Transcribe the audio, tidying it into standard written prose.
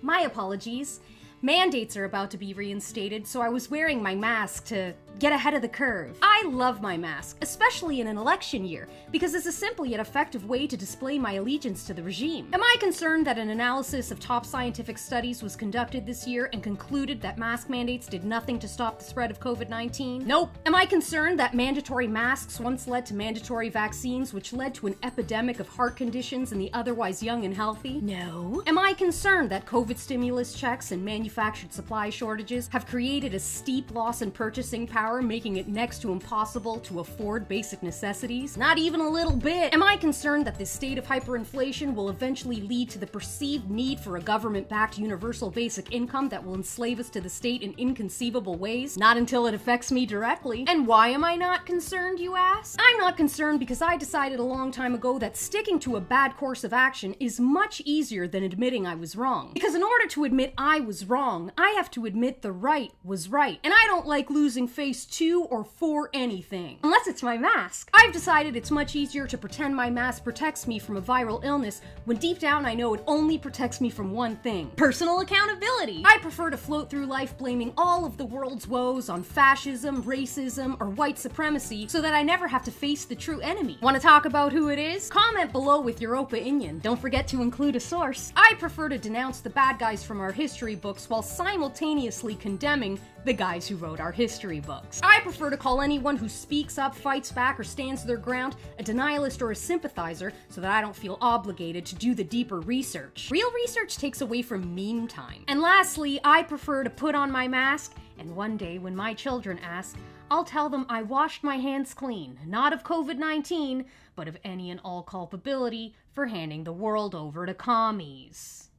My apologies. Mandates are about to be reinstated, so I was wearing my mask to get ahead of the curve. I love my mask, especially in an election year, because it's a simple yet effective way to display my allegiance to the regime. Am I concerned that an analysis of top scientific studies was conducted this year and concluded that mask mandates did nothing to stop the spread of COVID-19? Nope. Am I concerned that mandatory masks once led to mandatory vaccines, which led to an epidemic of heart conditions in the otherwise young and healthy? No. Am I concerned that COVID stimulus checks and manufactured supply shortages have created a steep loss in purchasing power, making it next to impossible to afford basic necessities? Not even a little bit. Am I concerned that this state of hyperinflation will eventually lead to the perceived need for a government-backed universal basic income that will enslave us to the state in inconceivable ways? Not until it affects me directly. And why am I not concerned, you ask? I'm not concerned because I decided a long time ago that sticking to a bad course of action is much easier than admitting I was wrong. Because in order to admit I was wrong, I have to admit the right was right. And I don't like losing face to or for anything. Unless it's my mask. I've decided it's much easier to pretend my mask protects me from a viral illness when deep down I know it only protects me from one thing: personal accountability. I prefer to float through life blaming all of the world's woes on fascism, racism, or white supremacy so that I never have to face the true enemy. Want to talk about who it is? Comment below with your opinion. Don't forget to include a source. I prefer to denounce the bad guys from our history books while simultaneously condemning the guys who wrote our history books. I prefer to call anyone who speaks up, fights back, or stands their ground a denialist or a sympathizer so that I don't feel obligated to do the deeper research. Real research takes away from meme time. And lastly, I prefer to put on my mask, and one day when my children ask, I'll tell them I washed my hands clean, not of COVID-19, but of any and all culpability for handing the world over to commies.